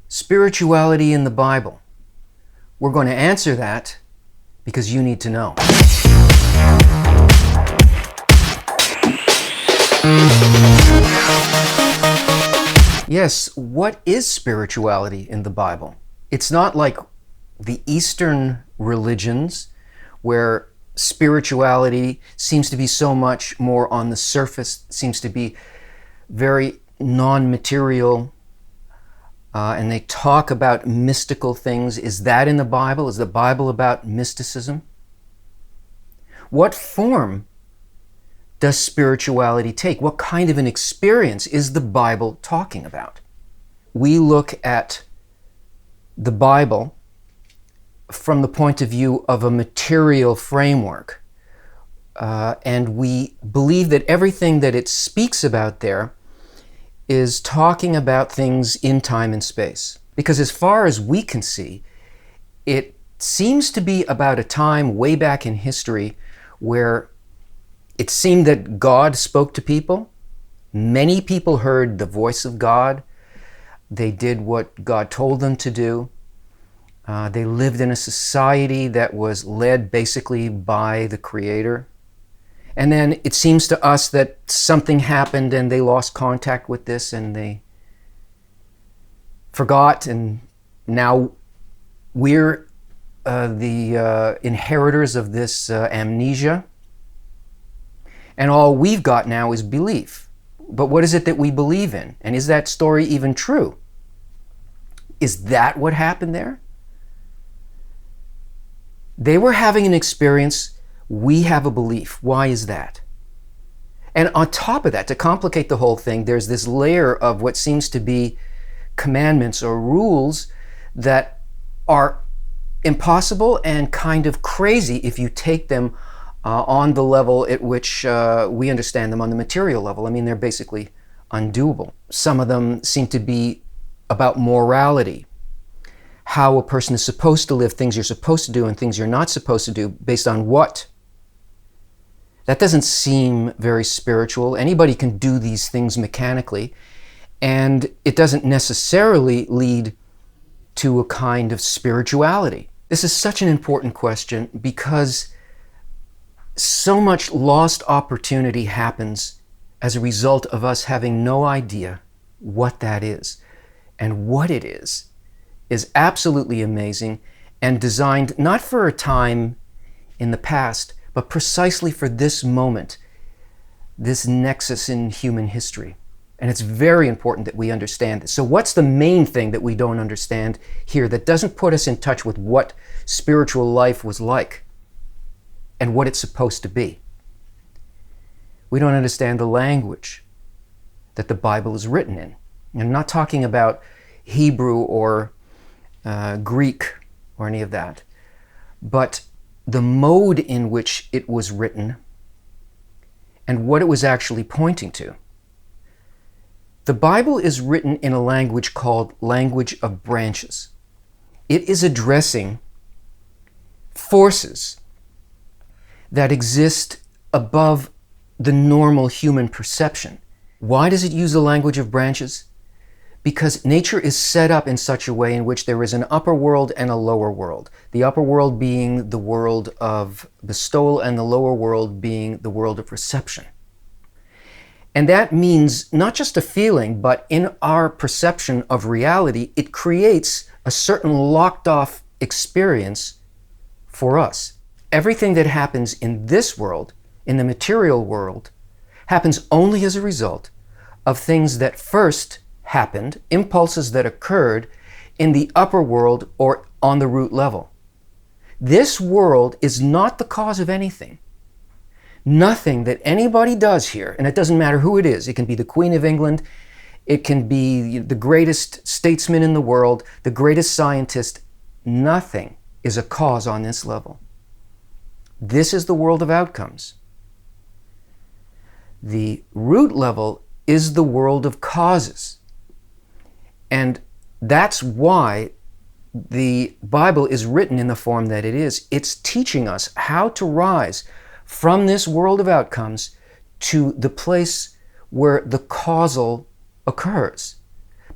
Spirituality in the Bible. We're going to answer that because you need to know. Yes, what is spirituality in the Bible? It's not like the Eastern religions where spirituality seems to be so much more on the surface, seems to be very non-material, and they talk about mystical things. Is that in the Bible? Is the Bible about mysticism? What form does spirituality take? What kind of an experience is the Bible talking about? We look at the Bible from the point of view of a material framework, and we believe that everything that it speaks about there is talking about things in time and space. Because as far as we can see, it seems to be about a time way back in history where it seemed that God spoke to people. Many people heard the voice of God. They did what God told them to do. They lived in a society that was led basically by the Creator. And then it seems to us that something happened and they lost contact with this and they forgot, and now we're the inheritors of this amnesia. And all we've got now is belief. But what is it that we believe in? And is that story even true? Is that what happened there? They were having an experience. We have a belief. Why is that? And on top of that, to complicate the whole thing, there's this layer of what seems to be commandments or rules that are impossible and kind of crazy if you take them on the level at which we understand them on the material level. I mean, they're basically undoable. Some of them seem to be about morality, how a person is supposed to live, things you're supposed to do and things you're not supposed to do, based on what? That doesn't seem very spiritual. Anybody can do these things mechanically, and it doesn't necessarily lead to a kind of spirituality. This is such an important question because so much lost opportunity happens as a result of us having no idea what that is. And what it is absolutely amazing and designed not for a time in the past, but precisely for this moment, this nexus in human history. And it's very important that we understand this. So what's the main thing that we don't understand here that doesn't put us in touch with what spiritual life was like and what it's supposed to be? We don't understand the language that the Bible is written in. I'm not talking about Hebrew or Greek or any of that, but the mode in which it was written and what it was actually pointing to. The Bible is written in a language called language of branches. It is addressing forces that exist above the normal human perception. Why does it use the language of branches? Because nature is set up in such a way in which there is an upper world and a lower world. The upper world being the world of bestowal and the lower world being the world of reception. And that means not just a feeling, but in our perception of reality, it creates a certain locked off experience for us. Everything that happens in this world, in the material world, happens only as a result of things that first happened, impulses that occurred in the upper world or on the root level. This world is not the cause of anything. Nothing that anybody does here, and it doesn't matter who it is, it can be the Queen of England, it can be the greatest statesman in the world, the greatest scientist, nothing is a cause on this level. This is the world of outcomes. The root level is the world of causes. And that's why the Bible is written in the form that it is. It's teaching us how to rise from this world of outcomes to the place where the causal occurs.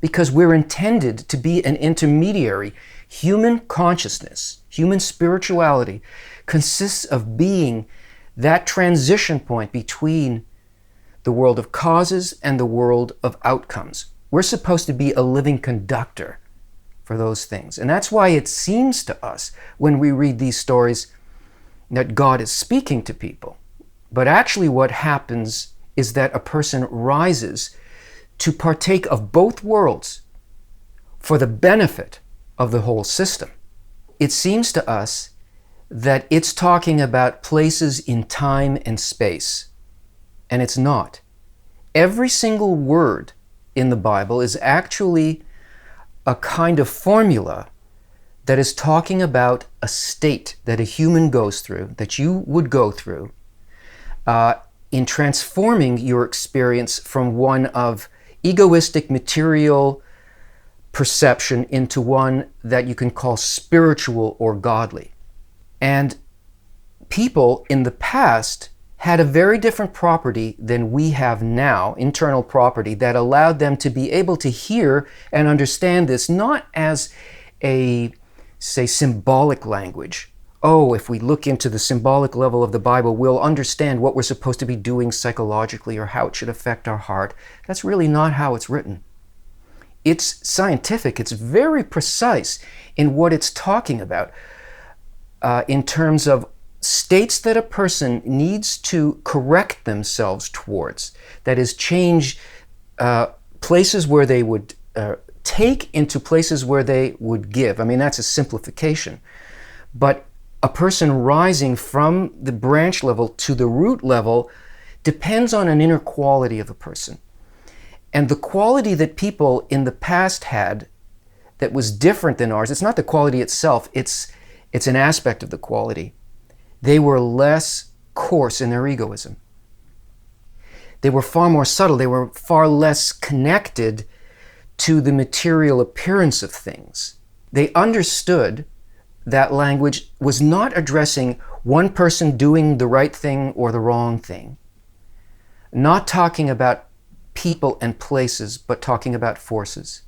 because we're intended to be an intermediary. Human consciousness, human spirituality consists of being that transition point between the world of causes and the world of outcomes. We're supposed to be a living conductor for those things. And that's why it seems to us when we read these stories that God is speaking to people. But actually what happens is that a person rises to partake of both worlds for the benefit of the whole system. It seems to us that it's talking about places in time and space, and it's not. Every single word in the Bible is actually a kind of formula that is talking about a state that a human goes through, that you would go through, in transforming your experience from one of egoistic material perception into one that you can call spiritual or godly. And people in the past had a very different property than we have now, internal property, that allowed them to be able to hear and understand this, not as a, say, symbolic language. Oh, if we look into the symbolic level of the Bible, we'll understand what we're supposed to be doing psychologically or how it should affect our heart. That's really not how it's written. It's scientific. It's very precise in what it's talking about in terms of states that a person needs to correct themselves towards. That is, change places where they would take into places where they would give. I mean, that's a simplification. But a person rising from the branch level to the root level depends on an inner quality of a person. And the quality that people in the past had that was different than ours, it's not the quality itself, it's an aspect of the quality. They were less coarse in their egoism. They were far more subtle. They were far less connected to the material appearance of things. They understood that language was not addressing one person doing the right thing or the wrong thing, not talking about people and places, but talking about forces,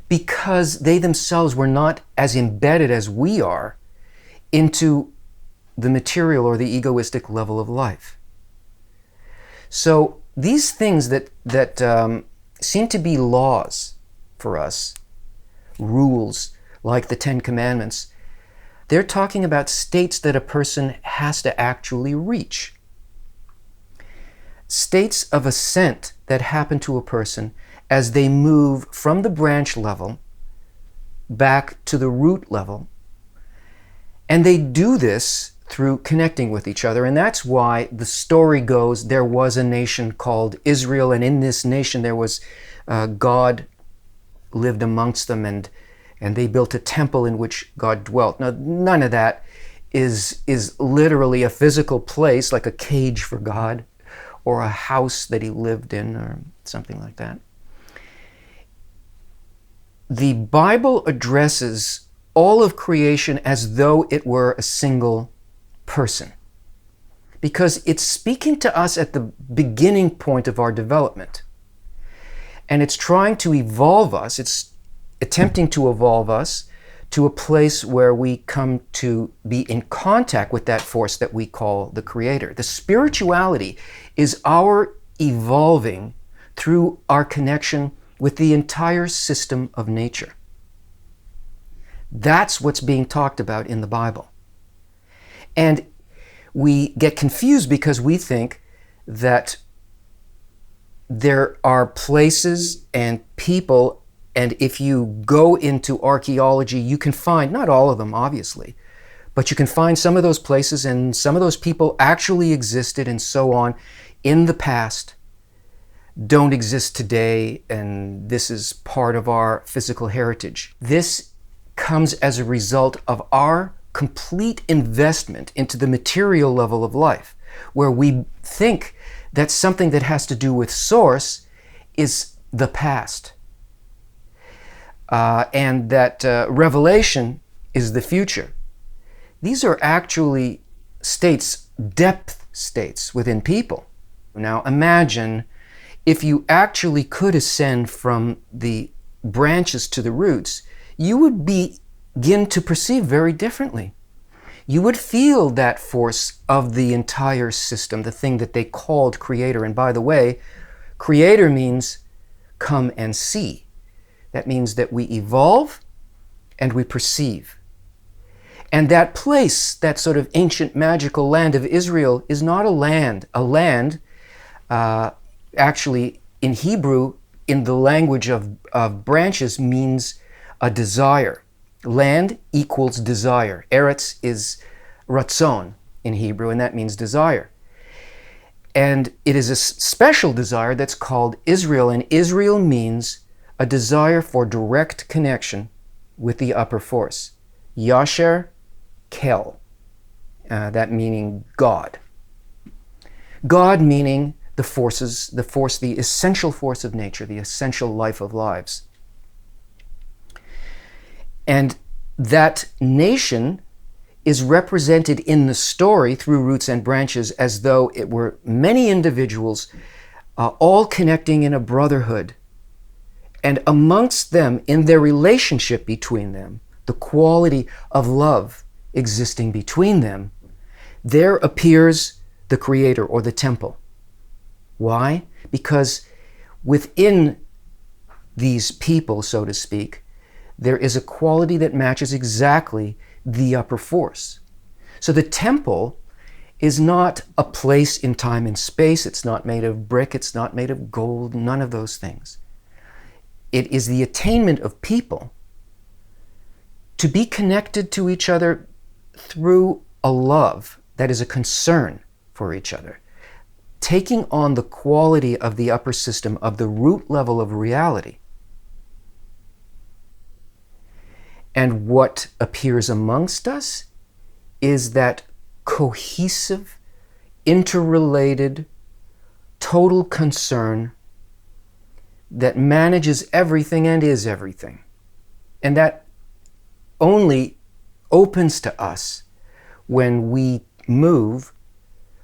because they themselves were not as embedded as we are into the material or the egoistic level of life. So these things that seem to be laws for us, rules like the Ten Commandments, they're talking about states that a person has to actually reach. States of ascent that happen to a person as they move from the branch level back to the root level. And they do this through connecting with each other. And that's why the story goes, there was a nation called Israel, and in this nation there was God lived amongst them, and they built a temple in which God dwelt. Now, none of that is literally a physical place, like a cage for God, or a house that he lived in, or something like that. The Bible addresses all of creation as though it were a single person, because it's speaking to us at the beginning point of our development. And it's trying to evolve us, it's attempting to evolve us to a place where we come to be in contact with that force that we call the Creator. The spirituality is our evolving through our connection with the entire system of nature. That's what's being talked about in the Bible. And we get confused because we think that there are places and people, and if you go into archaeology, you can find, not all of them obviously, but you can find some of those places and some of those people actually existed and so on in the past, don't exist today, and this is part of our physical heritage. This comes as a result of our complete investment into the material level of life, where we think that something that has to do with source is the past, and that revelation is the future. These are actually states, depth states within people. Now imagine if you actually could ascend from the branches to the roots, you would begin to perceive very differently. You would feel that force of the entire system, the thing that they called creator. And by the way, creator means come and see. That means that we evolve and we perceive. And that place, that sort of ancient magical land of Israel, is not a land. A land, actually, in Hebrew, in the language of branches, means a desire. Land equals desire. Eretz is ratzon in Hebrew, and that means desire. And it is a special desire that's called Israel, and Israel means a desire for direct connection with the upper force. Yasher Kel, that meaning God. God meaning the forces, the essential force of nature, the essential life of lives. And that nation is represented in the story through roots and branches as though it were many individuals all connecting in a brotherhood. And amongst them, in their relationship between them, the quality of love existing between them, there appears the creator or the temple. Why? Because within these people, so to speak, there is a quality that matches exactly the upper force. So the temple is not a place in time and space. It's not made of brick. It's not made of gold. None of those things. It is the attainment of people to be connected to each other through a love that is a concern for each other, taking on the quality of the upper system, of the root level of reality. And what appears amongst us is that cohesive, interrelated, total concern that manages everything and is everything. And that only opens to us when we move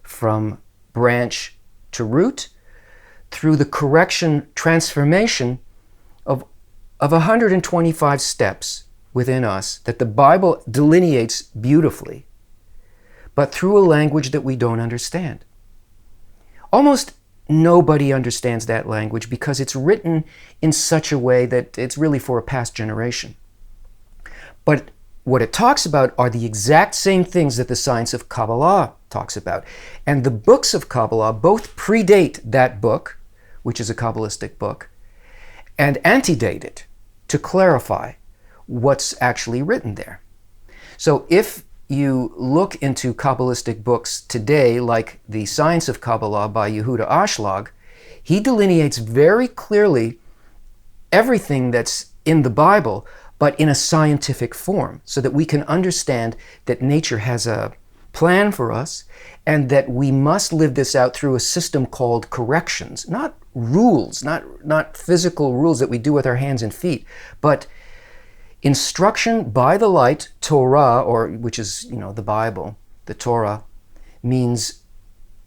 from branch to root through the transformation of 125 steps within us that the Bible delineates beautifully, but through a language that we don't understand. Almost nobody understands that language because it's written in such a way that it's really for a past generation. But what it talks about are the exact same things that the science of Kabbalah talks about. And the books of Kabbalah both predate that book, which is a Kabbalistic book, and antedate it to clarify what's actually written there. So if you look into Kabbalistic books today, like The Science of Kabbalah by Yehuda Ashlag, he delineates very clearly everything that's in the Bible, but in a scientific form, so that we can understand that nature has a plan for us and that we must live this out through a system called corrections, not rules, not physical rules that we do with our hands and feet, but instruction by the light. Torah, or which is, the Bible, the Torah, means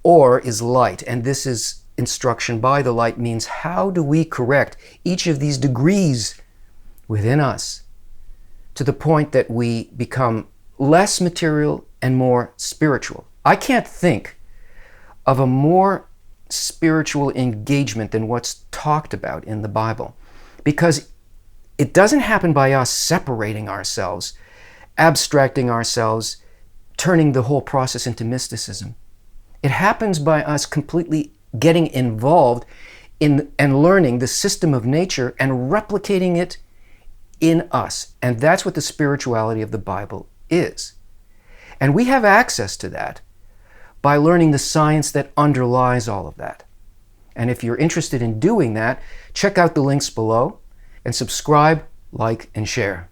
or is light, and this is instruction by the light, means how do we correct each of these degrees within us to the point that we become less material and more spiritual. I can't think of a more spiritual engagement than what's talked about in the Bible, because it doesn't happen by us separating ourselves, abstracting ourselves, turning the whole process into mysticism. It happens by us completely getting involved in and learning the system of nature and replicating it in us. And that's what the spirituality of the Bible is. And we have access to that by learning the science that underlies all of that. And if you're interested in doing that, check out the links below and subscribe, like, and share.